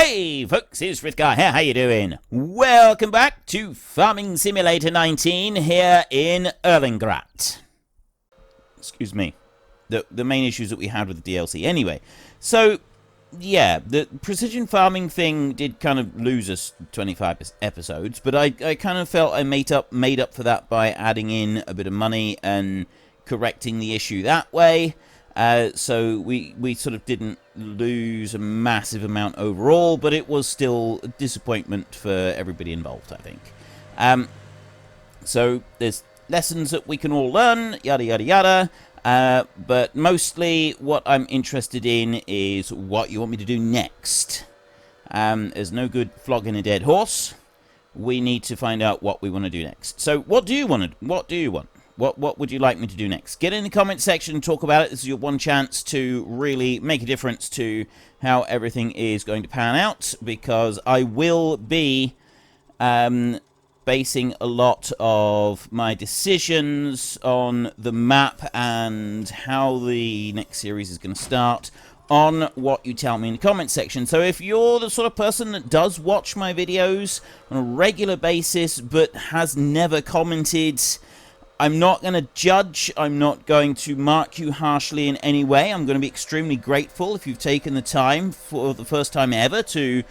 Hey folks, it's Frithgar here, how you doing? Welcome back to Farming Simulator 19 here in Erlengrat. Excuse me. The main issues that we had with the DLC. Anyway, so yeah, the precision farming thing did kind of lose us 25 episodes, but I kind of felt I made up for that by adding in a bit of money and correcting the issue that way. So we sort of didn't lose a massive amount overall, but it was still a disappointment for everybody involved, I think. So there's lessons that we can all learn, yada yada yada, but mostly what I'm interested in is what you want me to do next. There's no good flogging a dead horse. We need to find out what we want to do next. So what do you want? What would you like me to do next? Get in the comment section and talk about it. This is your one chance to really make a difference to how everything is going to pan out, because I will be basing a lot of my decisions on the map and how the next series is going to start on what you tell me in the comment section. So if you're the sort of person that does watch my videos on a regular basis but has never commented, I'm not going to judge, I'm not going to mark you harshly in any way. I'm going to be extremely grateful if you've taken the time for the first time ever to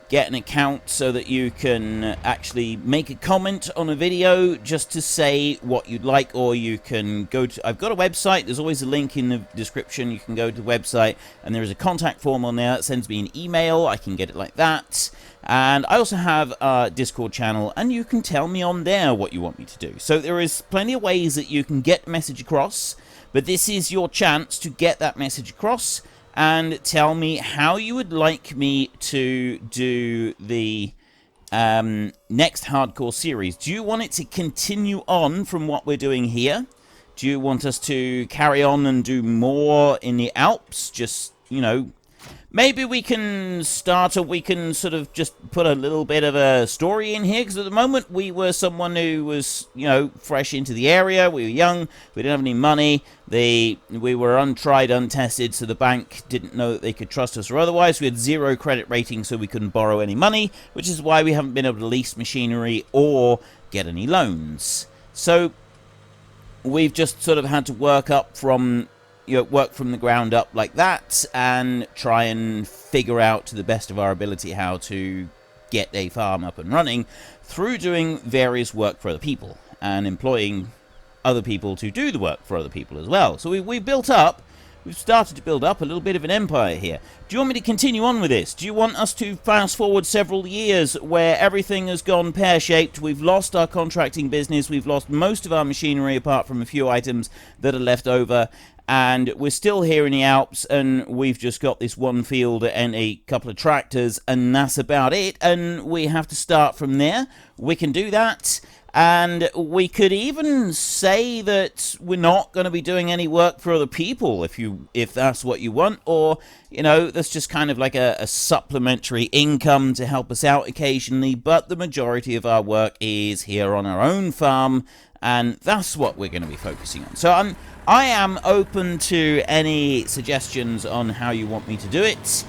get an account so that you can actually make a comment on a video just to say what you'd like, or you can go to, I've got a website, there's always a link in the description, you can go to the website and there is a contact form on there that sends me an email, I can get it like that. And I also have a Discord channel, and you can tell me on there what you want me to do. So there is plenty of ways that you can get the message across, but this is your chance to get that message across and tell me how you would like me to do the next hardcore series. Do you want it to continue on from what we're doing here? Do you want us to carry on and do more in the Alps? Just, you know, maybe we can sort of just put a little bit of a story in here, because at the moment we were someone who was, you know, fresh into the area, we were young, we didn't have any money, we were untried, untested, so the bank didn't know that they could trust us or otherwise. We had 0 credit rating, so we couldn't borrow any money, which is why we haven't been able to lease machinery or get any loans. So we've just sort of had to work from the ground up like that and try and figure out to the best of our ability how to get a farm up and running through doing various work for other people and employing other people to do the work for other people as well. So we've started to build up a little bit of an empire here. Do you want me to continue on with this? Do you want us to fast forward several years where everything has gone pear-shaped? We've lost our contracting business, we've lost most of our machinery apart from a few items that are left over, and we're still here in the Alps, and we've just got this one field and a couple of tractors, and that's about it, and we have to start from there. We can do that, and we could even say that we're not going to be doing any work for other people if that's what you want, or, you know, that's just kind of like a supplementary income to help us out occasionally, but the majority of our work is here on our own farm, and that's what we're going to be focusing on. So I am open to any suggestions on how you want me to do it.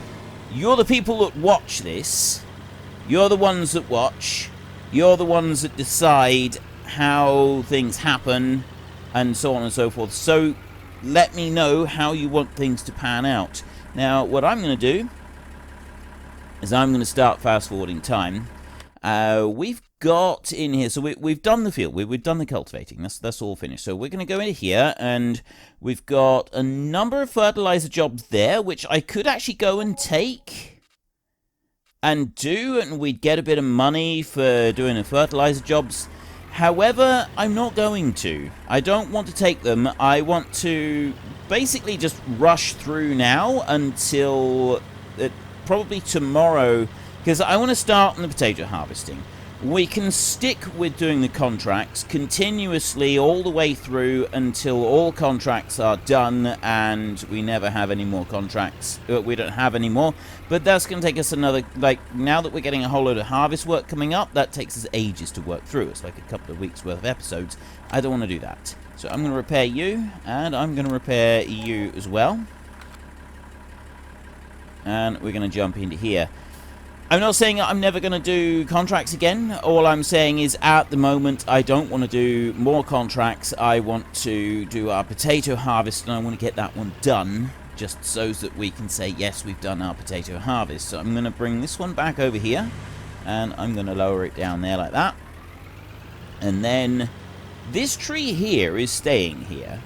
You're the people that watch this. You're the ones that watch. You're the ones that decide how things happen and so on and so forth. So let me know how you want things to pan out. Now, what I'm going to do is I'm going to start fast forwarding time. We've got in here, so we've done the field, we've done the cultivating, that's all finished. So we're going to go into here, and we've got a number of fertilizer jobs there, which I could actually go and take and do, and we'd get a bit of money for doing the fertilizer jobs. However, I'm not going to. I don't want to take them. I want to basically just rush through now until probably tomorrow, because I want to start on the potato harvesting. We can stick with doing the contracts continuously all the way through until all contracts are done and we never have any more contracts. We don't have any more, but that's going to take us another, like, now that we're getting a whole load of harvest work coming up, that takes us ages to work through. It's like a couple of weeks worth of episodes. I don't want to do that. So I'm going to repair you, and I'm going to repair you as well. And we're going to jump into here. I'm not saying I'm never going to do contracts again. All I'm saying is at the moment I don't want to do more contracts. I want to do our potato harvest, and I want to get that one done just so that we can say, yes, we've done our potato harvest. So I'm going to bring this one back over here, and I'm going to lower it down there like that. And then this tree here is staying here.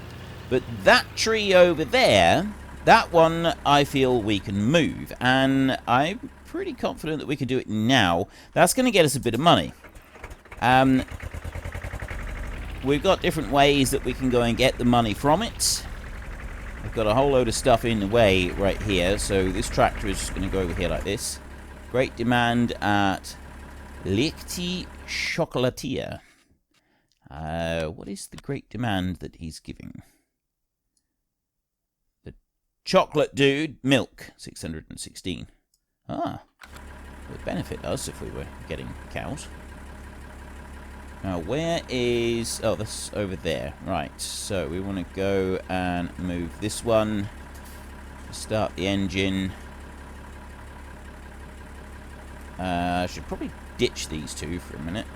But that tree over there, that one I feel we can move. And I'm pretty confident that we can do it now. That's going to get us a bit of money. We've got different ways that we can go and get the money from it. I've got a whole load of stuff in the way right here, so this tractor is just going to go over here like this. Great demand at Lichti Chocolatier. What is the great demand that he's giving? The chocolate dude, milk, 616. Ah, it would benefit us if we were getting cows. Now, where is... Oh, that's over there. Right, so we want to go and move this one. Start the engine. I should probably ditch these two for a minute.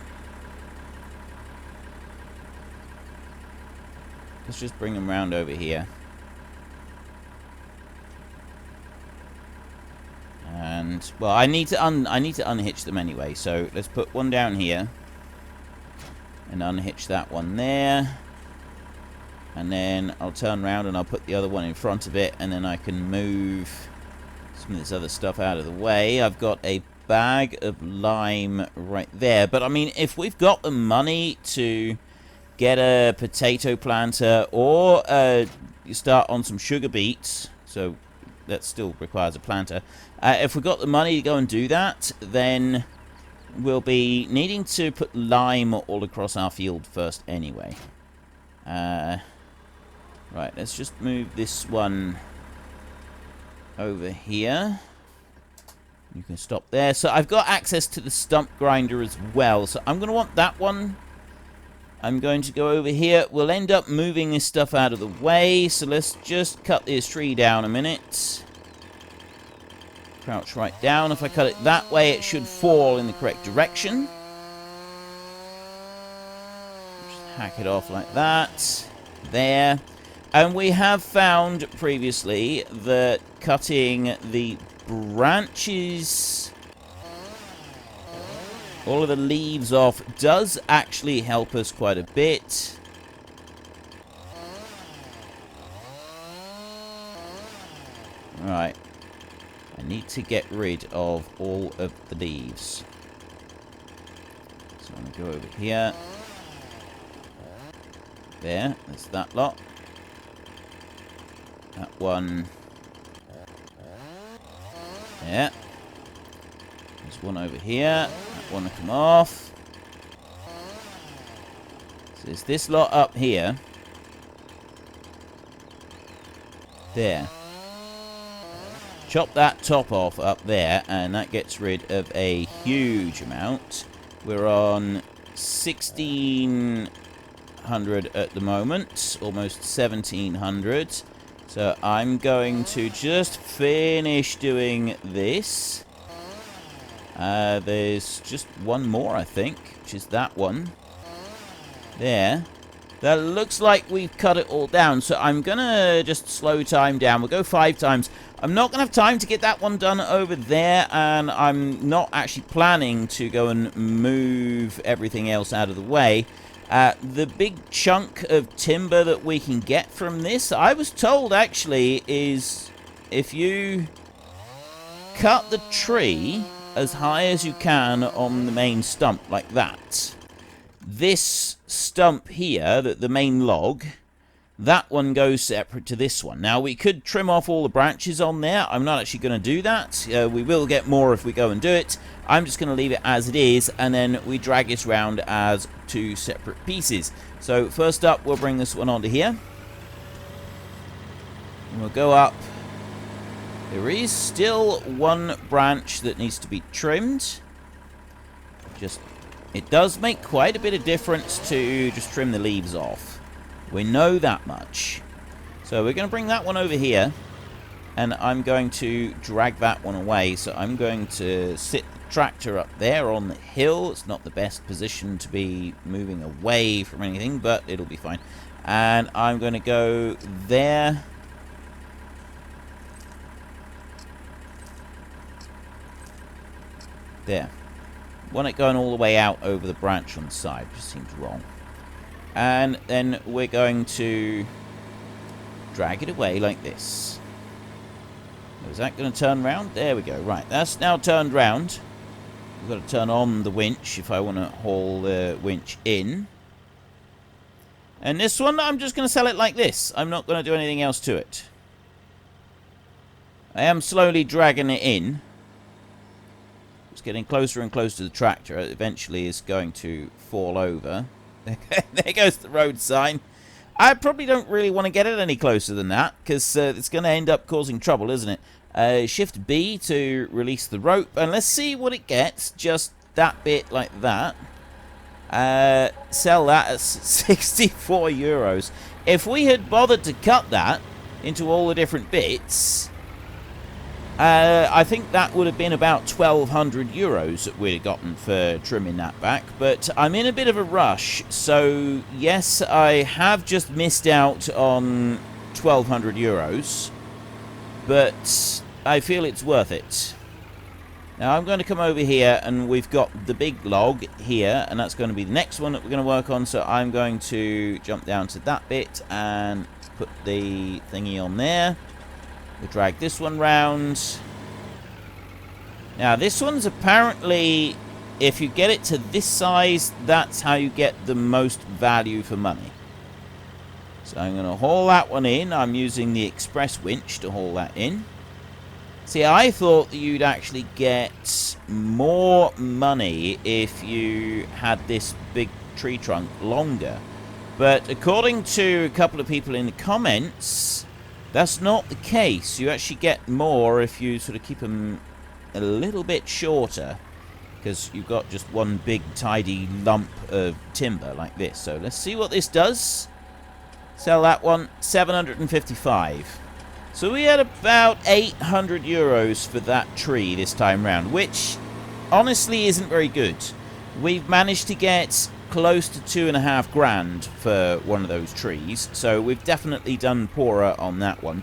Let's just bring them round over here. And, well, I need to unhitch them anyway, so let's put one down here. And unhitch that one there. And then I'll turn around and I'll put the other one in front of it, and then I can move some of this other stuff out of the way. I've got a bag of lime right there. But, I mean, if we've got the money to get a potato planter or you start on some sugar beets, so that still requires a planter. If we've got the money to go and do that, then we'll be needing to put lime all across our field first anyway. Right, let's just move this one over here. You can stop there. So I've got access to the stump grinder as well. So I'm going to want that one. I'm going to go over here. We'll end up moving this stuff out of the way. So let's just cut this tree down a minute. Crouch right down. If I cut it that way, it should fall in the correct direction. Just hack it off like that. There. And we have found previously that cutting the branches, all of the leaves off, does actually help us quite a bit. Right. I need to get rid of all of the leaves. So I'm going to go over here. There. There's that lot. That one. Yeah. There's one over here. That one will come off. So there's this lot up here. There. Chop that top off up there, and that gets rid of a huge amount. We're on 1,600 at the moment. Almost 1,700. So I'm going to just finish doing this. There's just one more, I think, which is that one. There. That looks like we've cut it all down. So I'm going to just slow time down. We'll go 5 times. I'm not going to have time to get that one done over there. And I'm not actually planning to go and move everything else out of the way. The big chunk of timber that we can get from this, I was told actually, is if you cut the tree as high as you can on the main stump like that, this stump here, the main log, that one goes separate to this one. Now, we could trim off all the branches on there. I'm not actually going to do that. We will get more if we go and do it. I'm just going to leave it as it is, and then we drag it around as 2 separate pieces. So, first up, we'll bring this one onto here. And we'll go up. There is still one branch that needs to be trimmed. It does make quite a bit of difference to just trim the leaves off. We know that much. So we're going to bring that one over here. and I'm going to drag that one away. So I'm going to sit the tractor up there on the hill. It's not the best position to be moving away from anything, but it'll be fine. And I'm going to go there. There. Want it going all the way out over the branch on the side. Just seems wrong. And then we're going to drag it away like this. Is that going to turn round? There we go. Right, that's now turned round. We've got to turn on the winch if I want to haul the winch in. And this one, I'm just going to sell it like this. I'm not going to do anything else to it. I am slowly dragging it in. It's getting closer and closer to the tractor. It eventually is going to fall over. There goes the road sign. I probably don't really want to get it any closer than that, because it's going to end up causing trouble, isn't it? Shift B to release the rope, and let's see what it gets. Just that bit like that. Sell that at 64 euros. If we had bothered to cut that into all the different bits, I think that would have been about 1,200 euros that we'd have gotten for trimming that back. But I'm in a bit of a rush, so yes, I have just missed out on 1,200 euros, but I feel it's worth it. Now I'm going to come over here, and we've got the big log here, and that's going to be the next one that we're going to work on. So I'm going to jump down to that bit and put the thingy on there. We'll drag this one round. Now this one's apparently, if you get it to this size, that's how you get the most value for money. So I'm going to haul that one in. I'm using the express winch to haul that in. See, I thought that you'd actually get more money if you had this big tree trunk longer. But according to a couple of people in the comments, that's not the case. You actually get more if you sort of keep them a little bit shorter, because you've got just one big tidy lump of timber like this. So let's see what this does. Sell that one, 755. So we had about 800 euros for that tree this time round, which honestly isn't very good. We've managed to get close to 2.5 grand for one of those trees, so we've definitely done poorer on that one.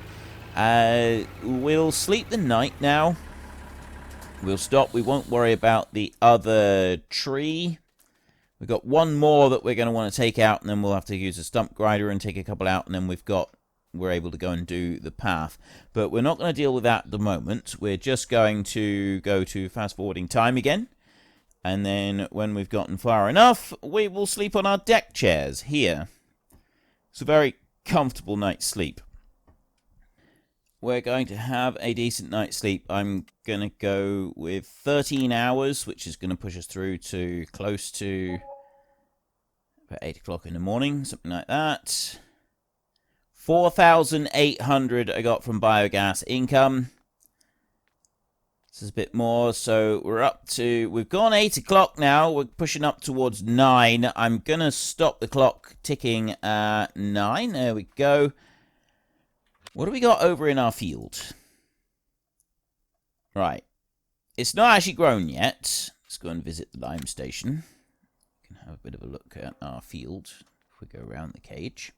We'll sleep the night now. We'll stop. We won't worry about the other tree. We've got one more that we're going to want to take out, and then we'll have to use a stump grinder and take a couple out, and then we're able to go and do the path. But we're not going to deal with that at the moment. We're just going to go to fast forwarding time again. And then when we've gotten far enough, we will sleep on our deck chairs here. It's a very comfortable night's sleep. We're going to have a decent night's sleep. I'm going to go with 13 hours, which is going to push us through to close to about 8 o'clock in the morning, something like that. 4,800 I got from biogas income. This is a bit more, so we've gone 8 o'clock now. We're pushing up towards 9. I'm going to stop the clock ticking at 9. There we go. What do we got over in our field? Right. It's not actually grown yet. Let's go and visit the lime station. We can have a bit of a look at our field if we go around the cage.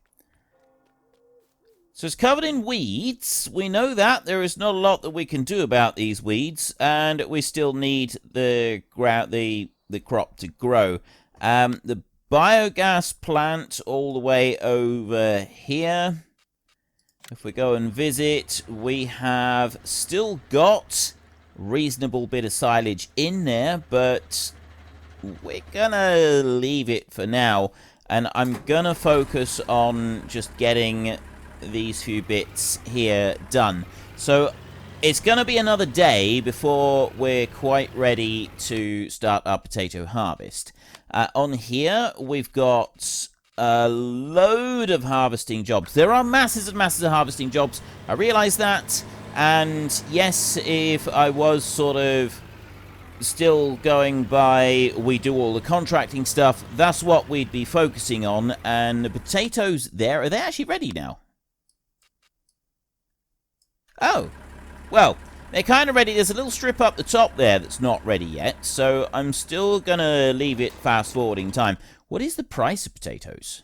So it's covered in weeds. We know that. There is not a lot that we can do about these weeds, and we still need the crop to grow. The biogas plant all the way over here. If we go and visit, we have still got a reasonable bit of silage in there, but we're gonna leave it for now, and I'm gonna focus on just getting these few bits here done. So it's going to be another day before we're quite ready to start our potato harvest. On here we've got a load of harvesting jobs. There are masses and masses of harvesting jobs. I realise that, and yes, if I was sort of still going by we do all the contracting stuff, that's what we'd be focusing on. And the potatoes there, are they actually ready now? Oh, well, they're kind of ready. There's a little strip up the top there that's not ready yet, so I'm still going to leave it fast-forwarding time. What is the price of potatoes?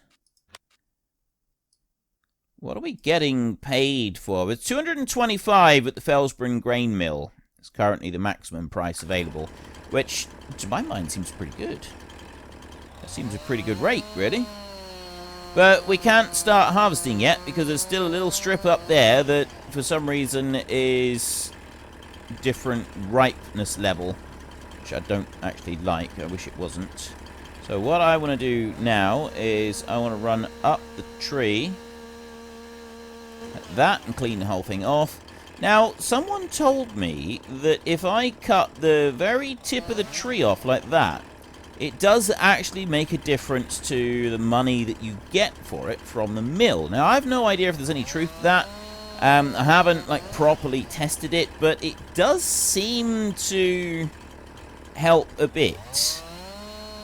What are we getting paid for? It's 225 at the Fellsborough Grain Mill. It's currently the maximum price available, which, to my mind, seems pretty good. That seems a pretty good rate, really. But we can't start harvesting yet because there's still a little strip up there that, for some reason, is different ripeness level, which I don't actually like. I wish it wasn't. So what I want to do now is I want to run up the tree like that and clean the whole thing off. Now, someone told me that if I cut the very tip of the tree off like that, it does actually make a difference to the money that you get for it from the mill. Now, I have no idea if there's any truth to that. I haven't, like, properly tested it, but it does seem to help a bit.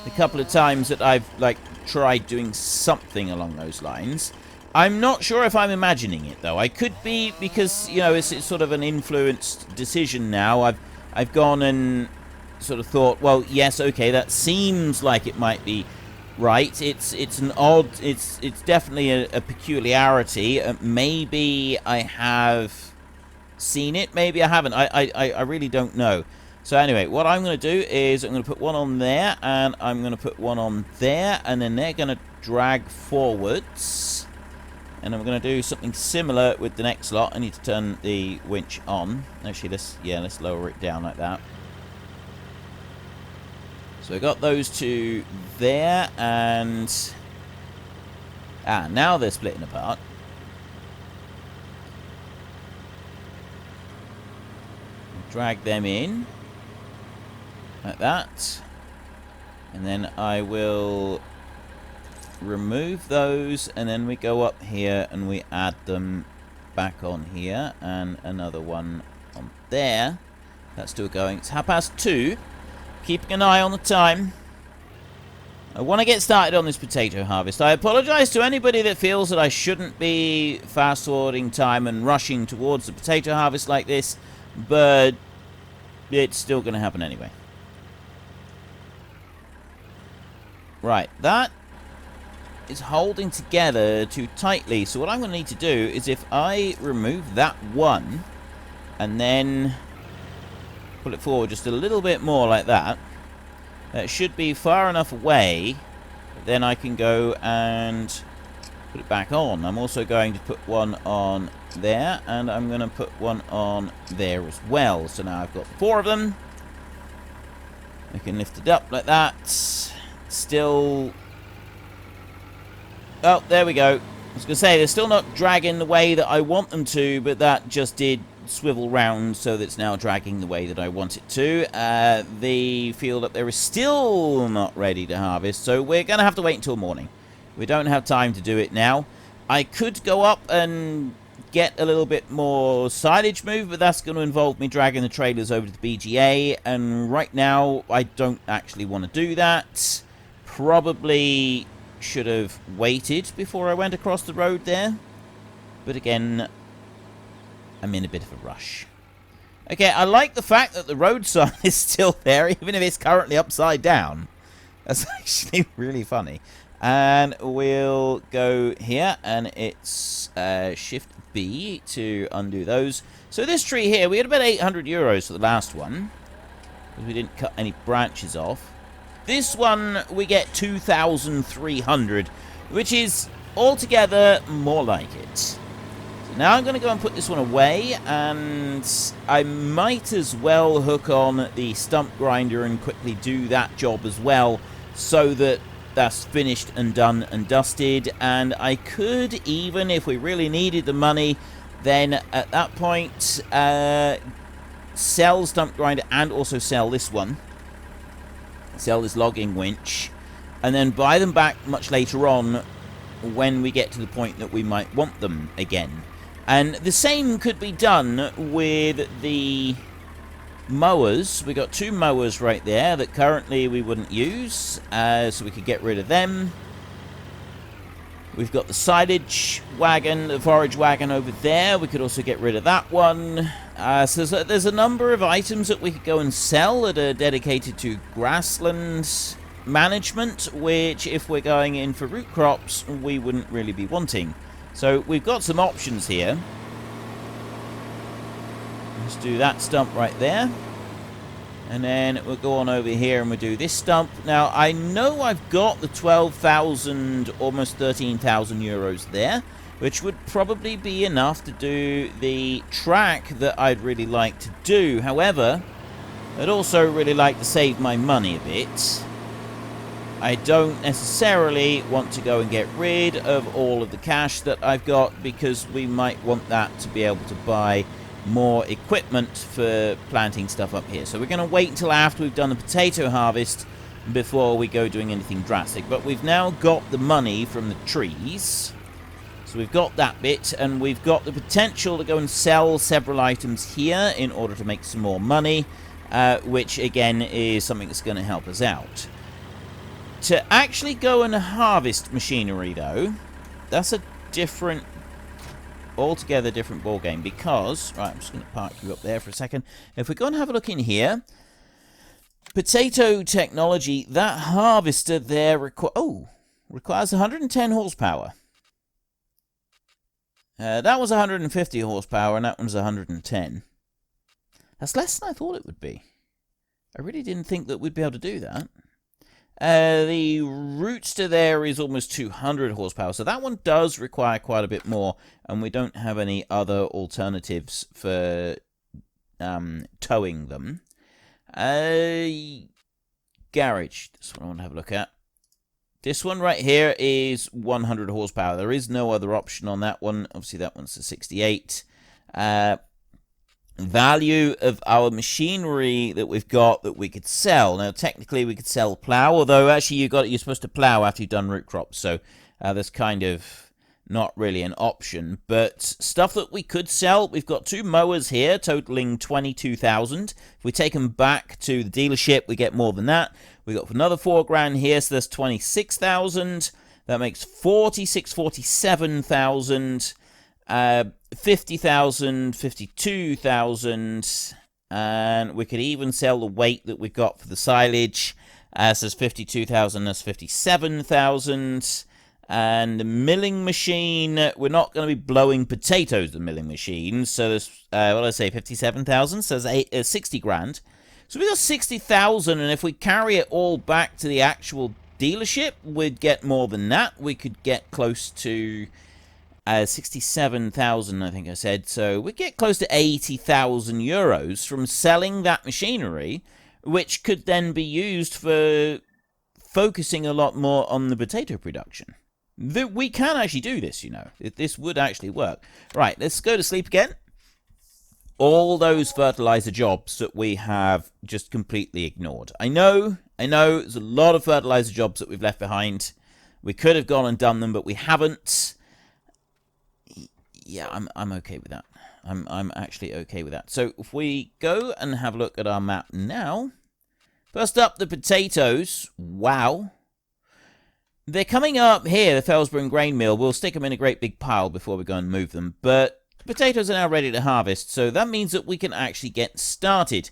The couple of times that I've, like, tried doing something along those lines. I'm not sure if I'm imagining it, though. I could be, because, you know, it's sort of an influenced decision now. I've gone and sort of thought, well, yes, okay, that seems like it might be right. It's an odd, it's definitely a peculiarity. Maybe I have seen it, maybe I haven't. I really don't know. So anyway, what I'm going to do is I'm going to put one on there, and I'm going to put one on there, and then they're going to drag forwards. And I'm going to do something similar with the next lot. I need to turn the winch on. Actually, let's lower it down like that. So I got those two there, and now they're splitting apart. Drag them in like that, and then I will remove those, and then we go up here and we add them back on here, and another one on there. That's still going. It's 2:30. Keeping an eye on the time. I want to get started on this potato harvest. I apologize to anybody that feels that I shouldn't be fast-forwarding time and rushing towards the potato harvest like this, but it's still going to happen anyway. Right, that is holding together too tightly, so what I'm going to need to do is if I remove that one and then pull it forward just a little bit more like that, that should be far enough away that then I can go and put it back on. I'm also going to put one on there, and I'm going to put one on there as well. So now I've got 4 of them. I can lift it up like that. Still, oh, there we go. I was going to say, they're still not dragging the way that I want them to, but that just did swivel round, so that it's now dragging the way that I want it to. The field up there is still not ready to harvest, so we're going to have to wait until morning. We don't have time to do it now. I could go up and get a little bit more silage moved, but that's going to involve me dragging the trailers over to the BGA, and right now I don't actually want to do that. Probably should have waited before I went across the road there, but again, I'm in a bit of a rush. Okay, I like the fact that the road sign is still there, even if it's currently upside down. That's actually really funny. And we'll go here, and it's Shift B to undo those. So this tree here, we had about 800 euros for the last one, because we didn't cut any branches off. This one, we get 2,300, which is altogether more like it. Now I'm going to go and put this one away, and I might as well hook on the stump grinder and quickly do that job as well, so that that's finished and done and dusted. And I could, even if we really needed the money, then at that point sell stump grinder and also sell this one, sell this logging winch, and then buy them back much later on when we get to the point that we might want them again. And the same could be done with the mowers. We got 2 mowers right there that currently we wouldn't use, so we could get rid of them. We've got the silage wagon, the forage wagon over there. We could also get rid of that one. So there's a number of items that we could go and sell that are dedicated to grassland management, which if we're going in for root crops, we wouldn't really be wanting. So we've got some options here. Let's do that stump right there. And then we'll go on over here and we'll do this stump. Now, I know I've got the 12,000, almost 13,000 euros there, which would probably be enough to do the track that I'd really like to do. However, I'd also really like to save my money a bit. I don't necessarily want to go and get rid of all of the cash that I've got, because we might want that to be able to buy more equipment for planting stuff up here. So we're going to wait until after we've done the potato harvest before we go doing anything drastic. But we've now got the money from the trees. So we've got that bit, and we've got the potential to go and sell several items here in order to make some more money, which again is something that's going to help us out. To actually go and harvest machinery, though, that's a different, altogether different ball game, because, right, I'm just going to park you up there for a second. If we go and have a look in here, potato technology, that harvester there requires 110 horsepower. That was 150 horsepower, and that one's 110. That's less than I thought it would be. I really didn't think that we'd be able to do that. The rootster there is almost 200 horsepower, so that one does require quite a bit more, and we don't have any other alternatives for towing them. Garage, this one I want to have a look at. This one right here is 100 horsepower. There is no other option on that one. Obviously, that one's a 68. Value of our machinery that we've got that we could sell. Now, technically, we could sell plow, although actually you're supposed to plow after you've done root crops, so that's kind of not really an option. But stuff that we could sell, we've got 2 mowers here totaling 22,000. If we take them back to the dealership, we get more than that. We got another 4 grand here, so that's 26,000. That makes 47,000. 50,000, 52,000, and we could even sell the weight that we've got for the silage. So there's 52,000, that's 57,000. And the milling machine, we're not going to be blowing potatoes, the milling machine. So there's, what did I say, 57,000, so there's 60 grand. So we got 60,000, and if we carry it all back to the actual dealership, we'd get more than that. We could get close to 67,000, I think I said. So we get close to 80,000 euros from selling that machinery, which could then be used for focusing a lot more on the potato production. We can actually do this, you know. This would actually work. Right, let's go to sleep again. All those fertilizer jobs that we have just completely ignored. I know, there's a lot of fertilizer jobs that we've left behind. We could have gone and done them, but we haven't. Yeah, I'm okay with that. I'm actually okay with that. So if we go and have a look at our map now. First up, the potatoes. Wow. They're coming up here, the Felsborough grain mill. We'll stick them in a great big pile before we go and move them. But the potatoes are now ready to harvest, so that means that we can actually get started.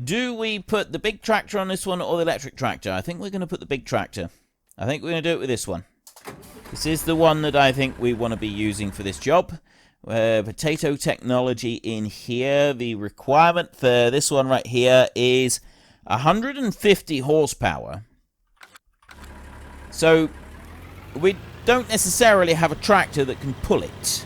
Do we put the big tractor on this one or the electric tractor? I think we're going to put the big tractor. I think we're going to do it with this one. This is the one that I think we want to be using for this job. Potato technology in here. The requirement for this one right here is 150 horsepower. So we don't necessarily have a tractor that can pull it.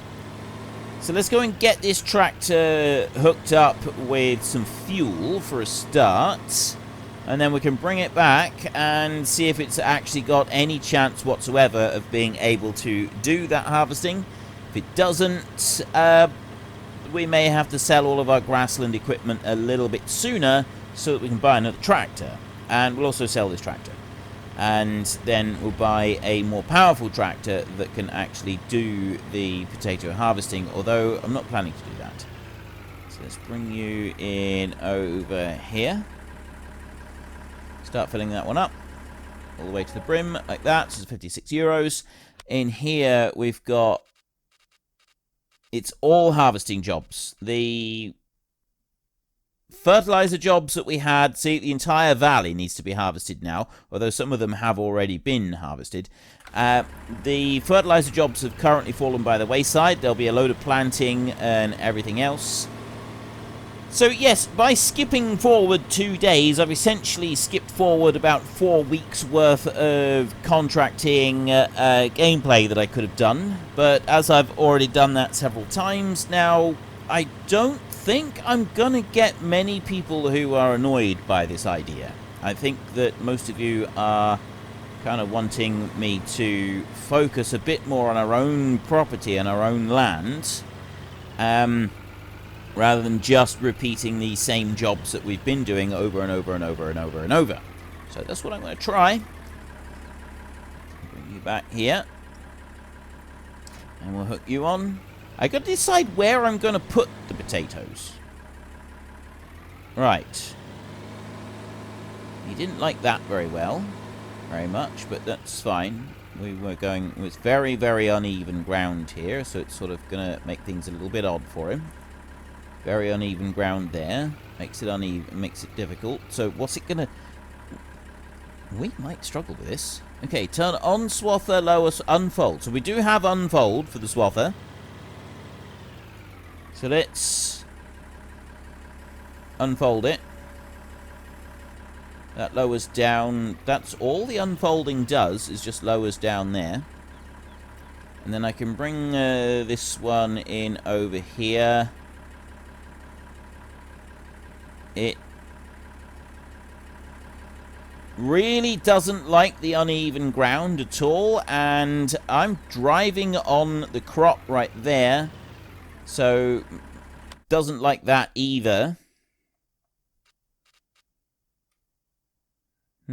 So let's go and get this tractor hooked up with some fuel for a start. And then we can bring it back and see if it's actually got any chance whatsoever of being able to do that harvesting. If it doesn't, we may have to sell all of our grassland equipment a little bit sooner so that we can buy another tractor. And we'll also sell this tractor. And then we'll buy a more powerful tractor that can actually do the potato harvesting, although I'm not planning to do that. So let's bring you in over here. Start filling that one up. all the way to the brim, like that. So it's 56 euros. In here, we've got... It's all harvesting jobs. The fertilizer jobs that we had, see, the entire valley needs to be harvested now, although some of them have already been harvested. The fertilizer jobs have currently fallen by the wayside. There'll be a load of planting and everything else. So yes, by skipping forward 2 days, I've essentially skipped forward about 4 weeks worth of contracting gameplay that I could have done. But as I've already done that several times now, I don't think I'm gonna get many people who are annoyed by this idea. I think that most of you are kind of wanting me to focus a bit more on our own property and our own land, rather than just repeating the same jobs that we've been doing over and over and over and over and over. So that's what I'm going to try. Bring you back here. And we'll hook you on. I got to decide where I'm going to put the potatoes. Right. He didn't like that very much, but that's fine. We were going... It's very, very uneven ground here, so it's sort of going to make things a little bit odd for him. Very uneven ground there. Makes it uneven, makes it difficult. So what's it gonna... We might struggle with this. Okay, turn on swather, lower unfold. So we do have unfold for the swather. So let's unfold it. That lowers down. That's all the unfolding does, is just lowers down there. And then I can bring this one in over here. It really doesn't like the uneven ground at all, and I'm driving on the crop right there, so doesn't like that either. I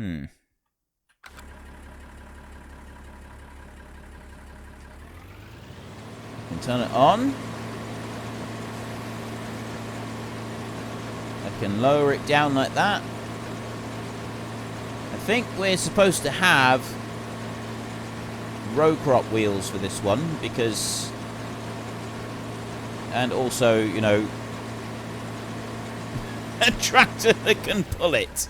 can turn it on. I can lower it down like that. I think we're supposed to have row crop wheels for this one, because... And also, you know, a tractor that can pull it.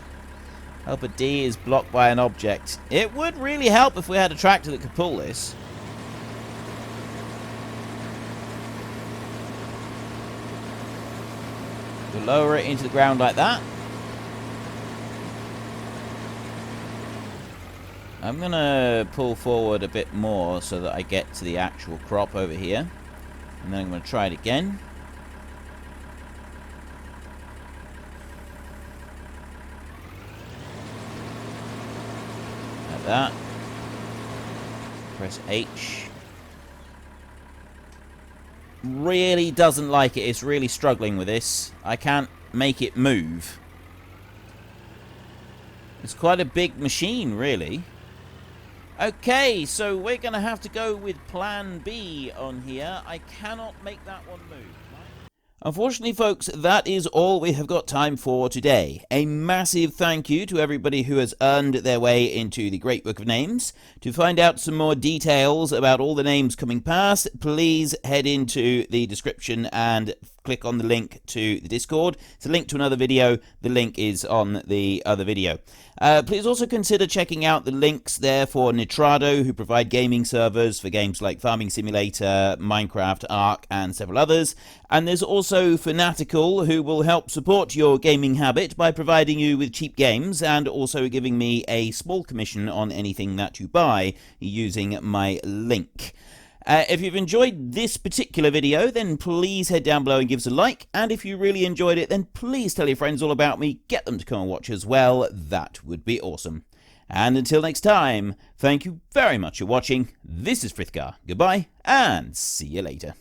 Helper D is blocked by an object. It would really help if we had a tractor that could pull this. We'll lower it into the ground like that. I'm going to pull forward a bit more so that I get to the actual crop over here. And then I'm going to try it again. Like that. Press H. Really doesn't like it. It's really struggling with this. I can't make it move. It's quite a big machine, really. Okay, so we're going to have to go with plan B on here. I cannot make that one move. Unfortunately, folks, that is all we have got time for today. A massive thank you to everybody who has earned their way into the Great Book of Names. To find out some more details about all the names coming past, please head into the description and click on the link to the Discord. It's a link to another video. The link is on the other video. Please also consider checking out the links there for Nitrado, who provide gaming servers for games like Farming Simulator, Minecraft, Ark, and several others. And there's also Fanatical, who will help support your gaming habit by providing you with cheap games and also giving me a small commission on anything that you buy using my link. If you've enjoyed this particular video, then please head down below and give us a like. And if you really enjoyed it, then please tell your friends all about me. Get them to come and watch as well. That would be awesome. And until next time, thank you very much for watching. This is Frithgar. Goodbye, and see you later.